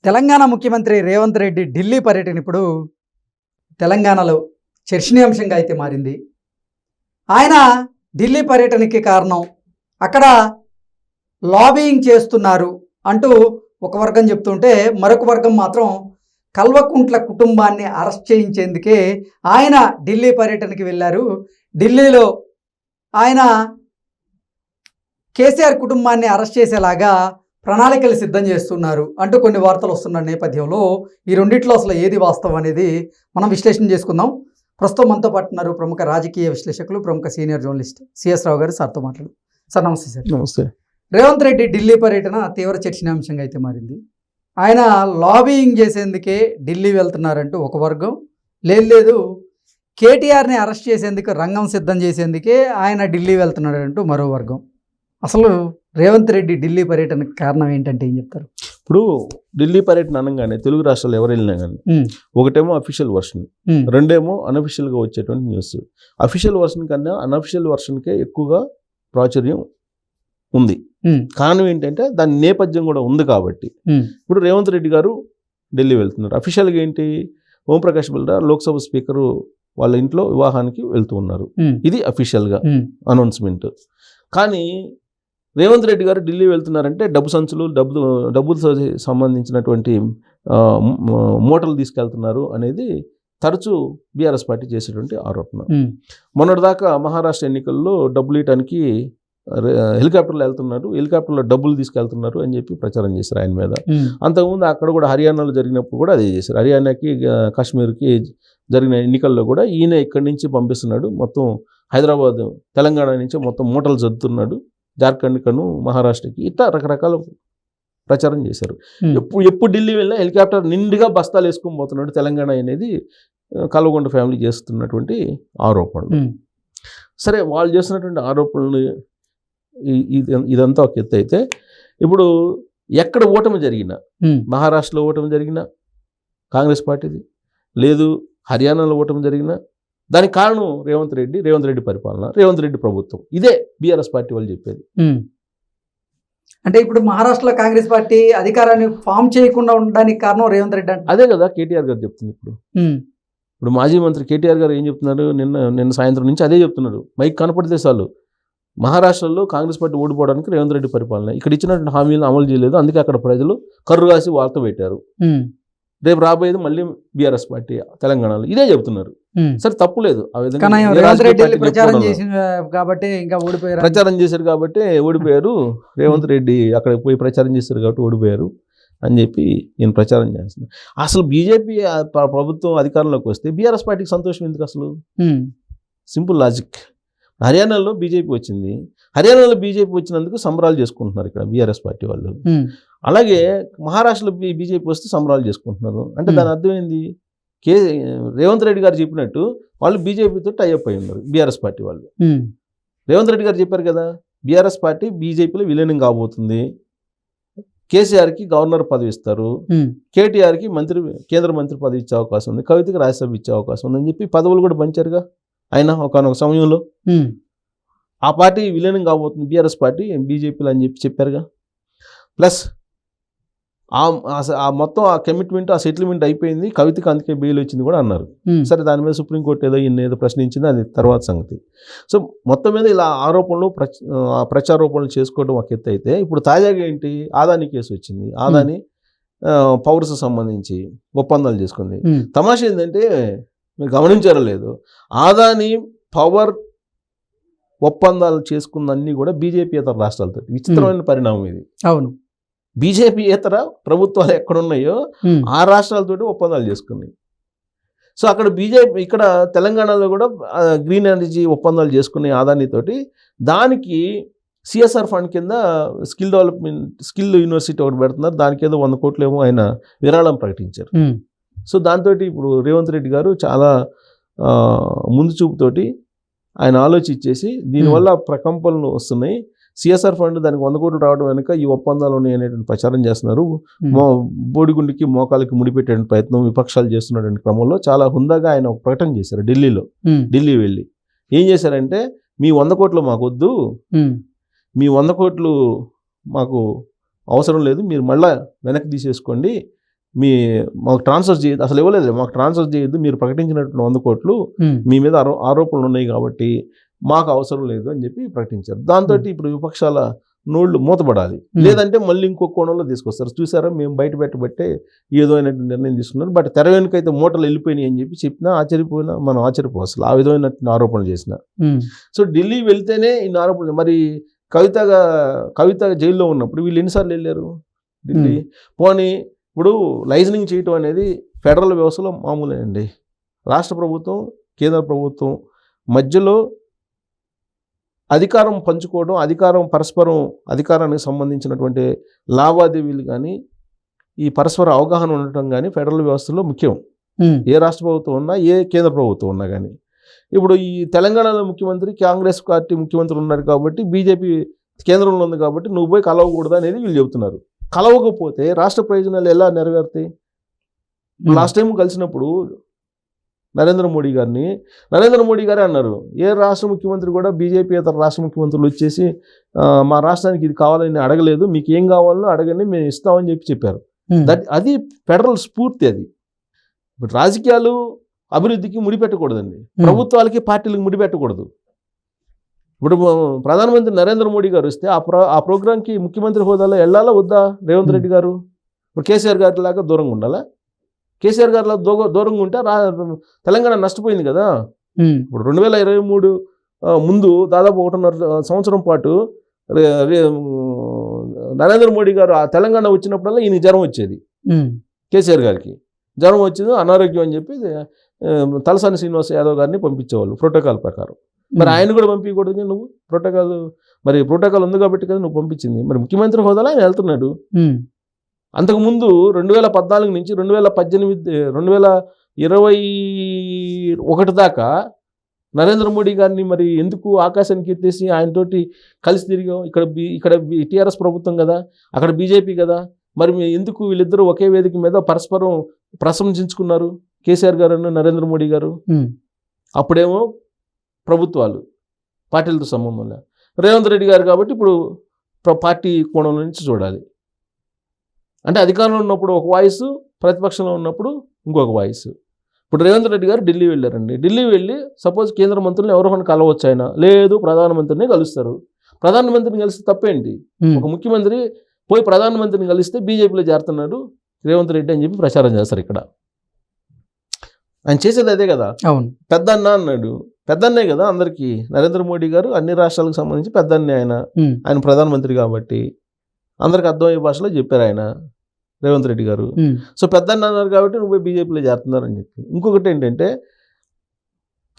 తెలంగాణ ముఖ్యమంత్రి రేవంత్ రెడ్డి ఢిల్లీ పర్యటన ఇప్పుడు తెలంగాణలో చర్చనీయాంశంగా అయితే మారింది. ఆయన ఢిల్లీ పర్యటనకి కారణం అక్కడ లాబియింగ్ చేస్తున్నారు అంటూ ఒక వర్గం చెప్తుంటే, మరొక వర్గం మాత్రం కల్వకుంట్ల కుటుంబాన్ని అరెస్ట్ చేయించేందుకే ఆయన ఢిల్లీ పర్యటనకి వెళ్ళారు. ఢిల్లీలో ఆయన కేసీఆర్ కుటుంబాన్ని అరెస్ట్ చేసేలాగా ప్రణాళికలు సిద్ధం చేస్తున్నారు అంటూ కొన్ని వార్తలు వస్తున్న నేపథ్యంలో ఈ రెండిట్లో అసలు ఏది వాస్తవం అనేది మనం విశ్లేషణ చేసుకుందాం. ప్రస్తుతం మనతో పాటు ఉన్నారు ప్రముఖ రాజకీయ విశ్లేషకులు, ప్రముఖ సీనియర్ జర్నలిస్ట్ సిఎస్ రావు గారు. సార్తో మాట్లాడు. సార్ నమస్తే. సార్ నమస్తే. రేవంత్ రెడ్డి ఢిల్లీ పర్యటన తీవ్ర చర్చనీయాంశంగా అయితే మారింది. ఆయన లాబియింగ్ చేసేందుకే ఢిల్లీ వెళ్తున్నారంటూ ఒక వర్గం, లేదు కేటీఆర్ని అరెస్ట్ చేసేందుకు రంగం సిద్ధం చేసేందుకే ఆయన ఢిల్లీ వెళ్తున్నాడంటూ మరో వర్గం. అసలు రేవంత్ రెడ్డి ఢిల్లీ పర్యటనకు కారణం ఏంటంటే ఏం చెప్తారు? ఇప్పుడు ఢిల్లీ పర్యటన అనగానే తెలుగు రాష్ట్రాలు ఎవరు వెళ్ళినా కానీ ఒకటేమో అఫీషియల్ వర్షన్, రెండేమో అనఫిషియల్గా వచ్చేటువంటి న్యూస్. అఫీషియల్ వర్షన్ కన్నా అనఫిషియల్ వర్షన్కే ఎక్కువగా ప్రాచుర్యం ఉంది. కారణం ఏంటంటే దాని నేపథ్యం కూడా ఉంది కాబట్టి. ఇప్పుడు రేవంత్ రెడ్డి గారు ఢిల్లీ వెళ్తున్నారు. అఫీషియల్గా ఏంటి, ఓంప్రకాష్ బిల్డా లోక్సభ స్పీకరు వాళ్ళ ఇంట్లో వివాహానికి వెళ్తూ ఉన్నారు. ఇది అఫీషియల్గా అనౌన్స్మెంట్. కానీ రేవంత్ రెడ్డి గారు ఢిల్లీ వెళ్తున్నారంటే డబ్బు సంచులు, డబ్బుతో సంబంధించినటువంటి మూటలు తీసుకెళ్తున్నారు అనేది తరచూ బీఆర్ఎస్ పార్టీ చేసేటువంటి ఆరోపణ. మొన్నటిదాకా మహారాష్ట్ర ఎన్నికల్లో డబ్బులు ఇవ్వడానికి హెలికాప్టర్లో వెళ్తున్నారు, హెలికాప్టర్లో డబ్బులు తీసుకెళ్తున్నారు అని చెప్పి ప్రచారం చేశారు ఆయన మీద. అంతకుముందు అక్కడ కూడా హర్యానాలో జరిగినప్పుడు కూడా అదే చేశారు. హర్యానాకి, కాశ్మీర్కి జరిగిన ఎన్నికల్లో కూడా ఈయన ఇక్కడి నుంచి పంపిస్తున్నాడు, మొత్తం హైదరాబాద్, తెలంగాణ నుంచి మొత్తం మూటలు జరుపుతున్నాడు, జార్ఖండ్కను, మహారాష్ట్రకి, ఇట్లా రకరకాల ప్రచారం చేశారు. ఎప్పుడు ఢిల్లీ వెళ్ళినా హెలికాప్టర్ నిండుగా బస్తాలు వేసుకొని పోతున్నాడు తెలంగాణ అనేది కల్వకుంట్ల ఫ్యామిలీ చేస్తున్నటువంటి ఆరోపణలు. సరే, వాళ్ళు చేస్తున్నటువంటి ఆరోపణలు ఇదంతా ఒక ఎత్తు అయితే, ఇప్పుడు ఎక్కడ ఓటమి జరిగినా, మహారాష్ట్రలో ఓటమి జరిగినా కాంగ్రెస్ పార్టీది, లేదు హర్యానాలో ఓటమి జరిగినా దానికి కారణం రేవంత్ రెడ్డి పరిపాలన, రేవంత్ రెడ్డి ప్రభుత్వం. ఇదే బీఆర్ఎస్ పార్టీ వాళ్ళు చెప్పేది. అంటే ఇప్పుడు మహారాష్ట్రలో కాంగ్రెస్ పార్టీ అధికారాన్ని ఫామ్ చేయకుండా ఉండడానికి కారణం రేవంత్ రెడ్డి అంటే అదే కదా కేటీఆర్ గారు చెప్తుంది. ఇప్పుడు మాజీ మంత్రి కేటీఆర్ గారు ఏం చెప్తున్నారు, నిన్న సాయంత్రం నుంచి అదే చెప్తున్నారు. మైక్ కనపడితే చాలు, మహారాష్ట్రలో కాంగ్రెస్ పార్టీ ఓడిపోవడానికి రేవంత్ రెడ్డి పరిపాలన, ఇక్కడ ఇచ్చినటువంటి హామీలను అమలు చేయలేదు, అందుకే అక్కడ ప్రజలు కర్రు కాసి వార్త పెట్టారు, రేపు రాబోయేది మళ్ళీ బీఆర్ఎస్ పార్టీ తెలంగాణలో, ఇదే చెబుతున్నారు. సరే, తప్పులేదు. ఆ విధంగా ప్రచారం చేశారు కాబట్టి ఓడిపోయారు, రేవంత్ రెడ్డి అక్కడ పోయి ప్రచారం చేశారు కాబట్టి ఓడిపోయారు అని చెప్పి నేను ప్రచారం చేస్తున్నాను. అసలు బీజేపీ ప్రభుత్వం అధికారంలోకి వస్తే బీఆర్ఎస్ పార్టీకి సంతోషం ఎందుకు? అసలు సింపుల్ లాజిక్. హర్యానాలో బీజేపీ వచ్చింది, హర్యానాలో బీజేపీ వచ్చినందుకు సంబరాలు చేసుకుంటున్నారు ఇక్కడ బీఆర్ఎస్ పార్టీ వాళ్ళు. అలాగే మహారాష్ట్రలో బీజేపీ వస్తే సంబరాలు చేసుకుంటున్నారు. అంటే దాని అర్థం ఏంది? రేవంత్ రెడ్డి గారు చెప్పినట్టు వాళ్ళు బీజేపీతో టైఅప్ అయి ఉన్నారు బీఆర్ఎస్ పార్టీ వాళ్ళు. రేవంత్ రెడ్డి గారు చెప్పారు కదా, బీఆర్ఎస్ పార్టీ బీజేపీలో విలీనం కాబోతుంది, కేసీఆర్కి గవర్నర్ పదవి ఇస్తారు, కేటీఆర్కి కేంద్ర మంత్రి పదవి ఇచ్చే అవకాశం ఉంది, కవితకి రాజ్యసభ ఇచ్చే అవకాశం ఉందని చెప్పి పదవులు కూడా పంచారుగా ఆయన ఒకనొక సమయంలో. ఆ పార్టీ విలీనం కాబోతుంది బీఆర్ఎస్ పార్టీ బీజేపీలో అని చెప్పి చెప్పారుగా. ప్లస్ ఆ మొత్తం ఆ కమిట్మెంట్, ఆ సెటిల్మెంట్ అయిపోయింది, కవితకి అందుకే బెయిల్ వచ్చింది కూడా అన్నారు. సరే, దాని మీద సుప్రీంకోర్టు ఏదో ప్రశ్నించింది, అది తర్వాత సంగతి. సో మొత్తం మీద ఇలా ఆరోపణలు, ప్రచారోపణలు చేసుకోవడం ఒక ఎత్తు అయితే, ఇప్పుడు తాజాగా ఏంటి, ఆదాని కేసు వచ్చింది. ఆదాని పవర్స్ సంబంధించి ఒప్పందాలు చేసుకుంది. తమాషా ఏంటంటే, మీరు గమనించారో లేదు, ఆదాని పవర్ ఒప్పందాలు చేసుకున్నన్నీ కూడా బీజేపీయేతర రాష్ట్రాలతో. విచిత్రమైన పరిణామం ఇది. అవును, బీజేపీయేతర ప్రభుత్వాలు ఎక్కడున్నాయో ఆ రాష్ట్రాలతోటి ఒప్పందాలు చేసుకున్నాయి. సో అక్కడ బీజేపీ, ఇక్కడ తెలంగాణలో కూడా గ్రీన్ ఎనర్జీ ఒప్పందాలు చేసుకున్నాయి ఆదానితోటి. దానికి సిఎస్ఆర్ ఫండ్ కింద స్కిల్ యూనివర్సిటీ ఒకటి పెడుతున్నారు, దానికి ఏదో 100 కోట్లు ఏమో ఆయన విరాళం ప్రకటించారు. సో దాంతో ఇప్పుడు రేవంత్ రెడ్డి గారు చాలా ముందు చూపుతోటి ఆయన ఆలోచించేసి, దీనివల్ల ప్రకంపనలు వస్తున్నాయి, సిఎస్ఆర్ ఫండ్ దానికి 100 కోట్లు రావడం వెనుక ఈ ఒప్పందాలు ఉన్నాయి అనేటువంటి ప్రచారం చేస్తున్నారు, బోడిగుండికి మోకాలకి ముడిపెట్టే ప్రయత్నం విపక్షాలు చేస్తున్నటువంటి క్రమంలో చాలా హుందాగా ఆయన ఒక ప్రకటన చేశారు ఢిల్లీ వెళ్ళి. ఏం చేశారంటే, మీ 100 కోట్లు మాకు వద్దు, మీ 100 కోట్లు మాకు అవసరం లేదు, మీరు మళ్ళీ వెనక్కి తీసేసుకోండి, మాకు ట్రాన్స్ఫర్ చేయదు, అసలు ఇవ్వలేదు, మాకు ట్రాన్స్ఫర్ చేయొద్దు, మీరు ప్రకటించినట్టు 100 కోట్లు మీ మీద ఆరోపణలు ఉన్నాయి కాబట్టి మాకు అవసరం లేదు అని చెప్పి ప్రకటించారు. దాంతో ఇప్పుడు విపక్షాల నోళ్లు మూతపడాలి, లేదంటే మళ్ళీ ఇంకో కోణంలో తీసుకొస్తారు. చూసారా, మేము బయట పెట్టబట్టే ఏదో అయినటువంటి నిర్ణయం తీసుకున్నారు, బట్ తెర వెనుకైతే మూటలు వెళ్ళిపోయినాయి అని చెప్పి చెప్పినా మనం ఆశ్చర్యపో అసలు ఆ విధమైన ఆరోపణలు చేసిన. సో ఢిల్లీ వెళ్తేనే ఇన్ని ఆరోపణలు. మరి కవిత జైల్లో ఉన్నప్పుడు వీళ్ళు ఎన్నిసార్లు వెళ్ళారు ఢిల్లీ? పోనీ ఇప్పుడు లైసెన్సింగ్ చేయటం అనేది ఫెడరల్ వ్యవస్థలో మామూలే అండి. రాష్ట్ర ప్రభుత్వం కేంద్ర ప్రభుత్వం మధ్యలో అధికారం పంచుకోవడం, పరస్పరం అధికారానికి సంబంధించినటువంటి లావాదేవీలు కానీ ఈ పరస్పర అవగాహన ఉండటం కానీ ఫెడరల్ వ్యవస్థలో ముఖ్యం. ఏ రాష్ట్ర ప్రభుత్వం ఉన్నా, ఏ కేంద్ర ప్రభుత్వం ఉన్నా కానీ. ఇప్పుడు ఈ తెలంగాణలో ముఖ్యమంత్రి కాంగ్రెస్ పార్టీ ముఖ్యమంత్రి ఉన్నారు కాబట్టి, బీజేపీ కేంద్రంలో ఉంది కాబట్టి నువ్వు పోయి కలవకూడదు అనేది వీళ్ళు చెబుతున్నారు. కలవకపోతే రాష్ట్ర ప్రయోజనాలు ఎలా నెరవేరుతాయి? లాస్ట్ టైం కలిసినప్పుడు నరేంద్ర మోడీ గారే అన్నారు, ఏ రాష్ట్ర ముఖ్యమంత్రి కూడా బీజేపీ ఇతర రాష్ట్ర ముఖ్యమంత్రులు వచ్చేసి మా రాష్ట్రానికి ఇది కావాలని అడగలేదు, మీకు ఏం కావాలో అడగండి మేము ఇస్తామని చెప్పారు. అది ఫెడరల్ స్ఫూర్తి. అది రాజకీయాలు అభివృద్ధికి ముడిపెట్టకూడదండి, ప్రభుత్వాలకి పార్టీలకు ముడిపెట్టకూడదు. ఇప్పుడు ప్రధానమంత్రి నరేంద్ర మోడీ గారు వస్తే ఆ ప్రోగ్రాంకి ముఖ్యమంత్రి హోదాలో వెళ్ళాలా వద్దా రేవంత్ రెడ్డి గారు? ఇప్పుడు కేసీఆర్ గారి లాగా దూరంగా ఉండాలా? కేసీఆర్ గారిలో దూరంగా ఉంటే తెలంగాణ నష్టపోయింది కదా. ఇప్పుడు 2023 ముందు దాదాపు 1.5 సంవత్సరం పాటు నరేంద్ర మోడీ గారు ఆ తెలంగాణ వచ్చినప్పుడల్లా ఈయన జ్వరం వచ్చేది. కేసీఆర్ గారికి జ్వరం వచ్చింది, అనారోగ్యం అని చెప్పి తలసాని శ్రీనివాస్ యాదవ్ గారిని పంపించేవాళ్ళు ప్రోటోకాల్ ప్రకారం. మరి ఆయన కూడా పంపించకూడదు నువ్వు? ప్రోటోకాల్ ఉంది కాబట్టి కదా నువ్వు పంపించింది. మరి ముఖ్యమంత్రి హోదాలో ఆయన వెళ్తున్నాడు. అంతకుముందు 2014 నుంచి 2021 దాకా నరేంద్ర మోడీ గారిని మరి ఎందుకు ఆకాశానికి ఎత్తేసి ఆయనతోటి కలిసి తిరిగాం? ఇక్కడ టీఆర్ఎస్ ప్రభుత్వం కదా, అక్కడ బీజేపీ కదా, మరి ఎందుకు వీళ్ళిద్దరూ ఒకే వేదిక మీద పరస్పరం ప్రశంసించుకున్నారు కేసీఆర్ గారు నరేంద్ర మోడీ గారు? అప్పుడేమో ప్రభుత్వాలు పార్టీలతో సంబంధం లేదు. రేవంత్ రెడ్డి గారు కాబట్టి ఇప్పుడు పార్టీ కోణం నుంచి చూడాలి. అంటే అధికారంలో ఉన్నప్పుడు ఒక వాయిస్, ప్రతిపక్షంలో ఉన్నప్పుడు ఇంకొక వాయిస్. ఇప్పుడు రేవంత్ రెడ్డి గారు ఢిల్లీ వెళ్ళారండి. ఢిల్లీ వెళ్ళి సపోజ్ కేంద్ర మంత్రులను ఎవరికైనా కలవచ్చు, ఆయన లేదు ప్రధానమంత్రిని కలుస్తారు. ప్రధానమంత్రిని కలిస్తే తప్పేంటి? ఒక ముఖ్యమంత్రి పోయి ప్రధానమంత్రిని కలిస్తే బీజేపీలో చేరుతున్నాడు రేవంత్ రెడ్డి అని చెప్పి ప్రచారం చేస్తారు. ఇక్కడ ఆయన చేసేది అదే కదా. అవును, పెద్దన్న అన్నాడు. పెద్దన్నే కదా అందరికీ. నరేంద్ర మోడీ గారు అన్ని రాష్ట్రాలకు సంబంధించి పెద్దన్నే. ఆయన ప్రధానమంత్రి కాబట్టి అందరికి అర్థమయ్యే భాషలో చెప్పారు ఆయన రేవంత్ రెడ్డి గారు. సో పెద్దన్న అన్నారు కాబట్టి నువ్వు బీజేపీలో చేరుతున్నారని చెప్పి. ఇంకొకటి ఏంటంటే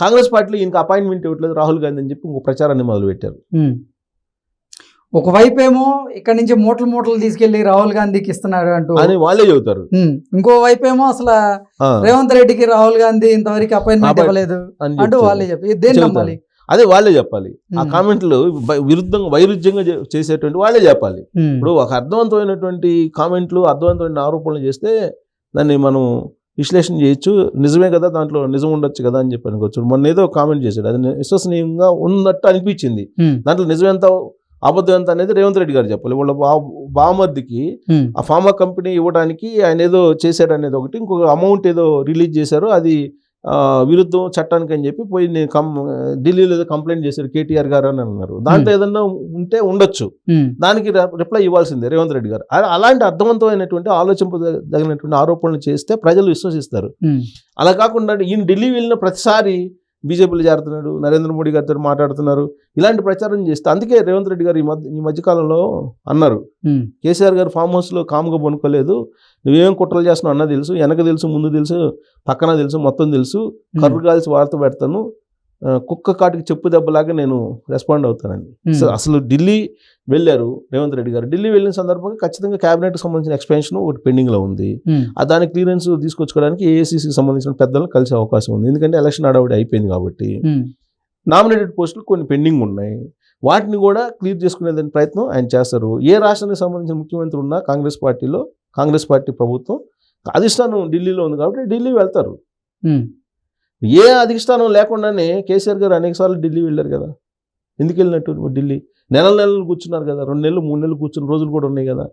కాంగ్రెస్ పార్టీలో ఈయనకి అపాయింట్మెంట్ ఇవ్వట్లేదు రాహుల్ గాంధీ అని చెప్పి ఇంకో ప్రచారాన్ని మొదలుపెట్టారు. ఒకవైపు ఏమో ఇక్కడ నుంచి మూటలు తీసుకెళ్లి రాహుల్ గాంధీకి ఇస్తున్నారు అంటూ అని వాళ్ళే చెబుతారు. ఇంకో వైపు ఏమో అసలు రేవంత్ రెడ్డికి రాహుల్ గాంధీ ఇంతవరకు అపాయింట్మెంట్ ఇవ్వలేదు అంటూ వాళ్ళే చెప్పి దేని నమ్మాలి? అదే వాళ్ళే చెప్పాలి. ఆ కామెంట్లు వైరుధ్యంగా చేసేటువంటి వాళ్ళే చెప్పాలి. ఇప్పుడు ఒక అర్థవంతమైనటువంటి కామెంట్లు, అర్థవంతమైన ఆరోపణలు చేస్తే దాన్ని మనం విశ్లేషణ చేయొచ్చు. నిజమే కదా, దాంట్లో నిజం ఉండొచ్చు కదా అని చెప్పి అనుకోవచ్చు. మొన్న ఏదో కామెంట్ చేశాడు, అది విశ్వసనీయంగా ఉన్నట్టు అనిపించింది. దాంట్లో నిజం ఎంత అబద్ధం ఎంత అనేది రేవంత్ రెడ్డి గారు చెప్పాలి. వాళ్ళ బామర్దికి ఆ ఫార్మా కంపెనీ ఇవ్వడానికి ఆయన ఏదో చేశాడు అనేది ఒకటి, ఇంకొక అమౌంట్ ఏదో రిలీజ్ చేశారు, అది విరుద్ధం చట్టానికి అని చెప్పి పోయి నేను ఢిల్లీలో ఏదో కంప్లైంట్ చేశారు కేటీఆర్ గారు అని అన్నారు. దాంట్లో ఏదన్నా ఉంటే ఉండొచ్చు, దానికి రిప్లై ఇవ్వాల్సిందే రేవంత్ రెడ్డి గారు. అలాంటి అర్థవంతమైనటువంటి ఆలోచింపదగినటువంటి ఆరోపణలు చేస్తే ప్రజలు విశ్వసిస్తారు. అలా కాకుండా ఈయన ఢిల్లీ వెళ్ళిన ప్రతిసారి బీజేపీలో చేరుతున్నాడు, నరేంద్ర మోడీ గారితో మాట్లాడుతున్నారు, ఇలాంటి ప్రచారం చేస్తే. అందుకే రేవంత్ రెడ్డి గారు ఈ మధ్యకాలంలో అన్నారు, కేసీఆర్ గారు ఫామ్ హౌస్లో కామ్గా పనుకోలేదు, నువ్వేం కుట్రలు చేస్తున్నావు అన్న తెలుసు, వెనక తెలుసు, ముందు తెలుసు, పక్కన తెలుసు, మొత్తం తెలుసు, కర్రు కాల్సి వార్త పెడతాను, కుక్క కాటికి చెప్పు దెబ్బలాగా నేను రెస్పాండ్ అవుతానండి. అసలు ఢిల్లీ వెళ్ళారు రేవంత్ రెడ్డి గారు. ఢిల్లీ వెళ్ళిన సందర్భంగా ఖచ్చితంగా క్యాబినెట్కి సంబంధించిన ఎక్స్పెన్షన్ ఒకటి పెండింగ్లో ఉంది. దాని క్లియరెన్స్ తీసుకొచ్చుకోవడానికి ఏఐసీసీకి సంబంధించిన పెద్దలను కలిసే అవకాశం ఉంది. ఎందుకంటే ఎలక్షన్ హడావుడి అయిపోయింది కాబట్టి. నామినేటెడ్ పోస్టులు కొన్ని పెండింగ్ ఉన్నాయి, వాటిని కూడా క్లియర్ చేసుకునే ప్రయత్నం ఆయన చేస్తారు. ఏ రాష్ట్రానికి సంబంధించిన ముఖ్యమంత్రి ఉన్నా కాంగ్రెస్ పార్టీ ప్రభుత్వం అధిష్టానం ఢిల్లీలో ఉంది కాబట్టి ఢిల్లీ వెళ్తారు. ఏ అధిష్టానం లేకుండానే కేసీఆర్ గారు అనేకసార్లు ఢిల్లీ వెళ్ళారు కదా. ఎందుకు వెళ్ళినట్టు? ఢిల్లీ నెలలు కూర్చున్నారు కదా, 2 నెలలు 3 నెలలు కూర్చున్న రోజులు కూడా ఉన్నాయి కదా.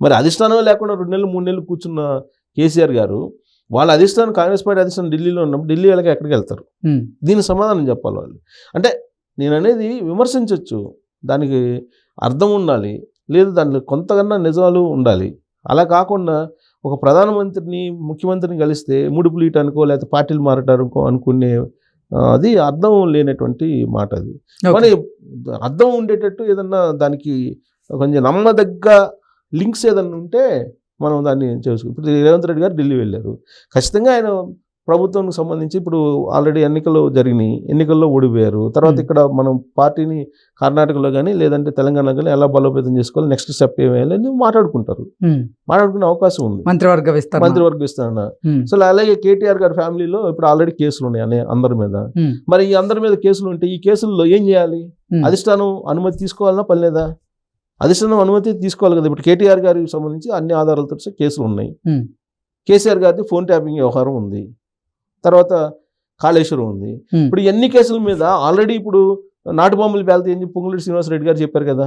మరి అధిష్టానం లేకుండా 2 నెలలు 3 నెలలు కూర్చున్న కేసీఆర్ గారు వాళ్ళ అధిష్టానం కాంగ్రెస్ పార్టీ అధిష్టానం ఢిల్లీలో ఉన్నప్పుడు ఢిల్లీ వాళ్ళకి ఎక్కడికి వెళ్తారు? దీనికి సమాధానం చెప్పాలి వాళ్ళు. అంటే నేను అనేది విమర్శించవచ్చు, దానికి అర్థం ఉండాలి, లేదు దాంట్లో కొంతకన్నా నిజాలు ఉండాలి. అలా కాకుండా ఒక ప్రధానమంత్రిని ముఖ్యమంత్రిని కలిస్తే ముడుపులు ఇయటానికో లేకపోతే పార్టీలు మారటానికో అనుకునే అది అర్థం లేనటువంటి మాట. అది కానీ అర్థం ఉండేటట్టు ఏదన్నా దానికి కొంచెం నమ్మదగ్గ లింక్స్ ఏదన్నా ఉంటే మనం దాన్ని చేసుకుంటాం. ఇప్పుడు రేవంత్ రెడ్డి గారు ఢిల్లీ వెళ్ళారు, ఖచ్చితంగా ఆయన ప్రభుత్వానికి సంబంధించి ఇప్పుడు ఆల్రెడీ ఎన్నికలు జరిగినాయి, ఎన్నికల్లో ఓడిపోయారు. తర్వాత ఇక్కడ మనం పార్టీని కర్ణాటకలో కానీ లేదంటే తెలంగాణలో కానీ ఎలా బలోపేతం చేసుకోవాలి, నెక్స్ట్ స్టెప్ ఏమేయాలి అని మాట్లాడుకుంటారు, మాట్లాడుకునే అవకాశం ఉంది. మంత్రివర్గ విస్తరణ. సో అలాగే కేటీఆర్ గారి ఫ్యామిలీలో ఇప్పుడు ఆల్రెడీ కేసులు ఉన్నాయి అందరి మీద. మరి ఈ అందరి మీద కేసులు ఉంటే ఈ కేసుల్లో ఏం చేయాలి? అధిష్టానం అనుమతి తీసుకోవాలన్నా పని లేదా? అధిష్టానం అనుమతి తీసుకోవాలి కదా. ఇప్పుడు కేటీఆర్ గారికి సంబంధించి అన్ని ఆధారాలతో కేసులు ఉన్నాయి. కేసీఆర్ గారిది ఫోన్ ట్యాపింగ్ వ్యవహారం ఉంది, తర్వాత కాళేశ్వరం ఉంది. ఇప్పుడు ఎన్ని కేసుల మీద ఆల్రెడీ ఇప్పుడు నాటు బొమ్మలు పేలుతాయి అని చెప్పి పొంగులేటి శ్రీనివాసరెడ్డి గారు చెప్పారు కదా.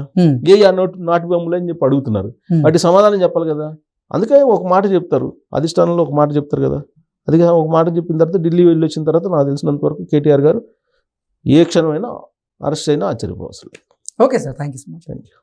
నాటు బొమ్మలు అని చెప్పి అడుగుతున్నారు, వాటి సమాధానం చెప్పాలి కదా. అందుకే ఒక మాట చెప్తారు, అధిష్టానంలో ఒక మాట చెప్తారు కదా. అది ఒక మాట చెప్పిన తర్వాత ఢిల్లీ వెళ్ళి వచ్చిన తర్వాత నాకు తెలిసినంత వరకు కేటీఆర్ గారు ఏ క్షణమైనా అరెస్ట్ అయినా ఆశ్చర్యపోవసరం లేదు. Okay sir, thank you so much. Thank you.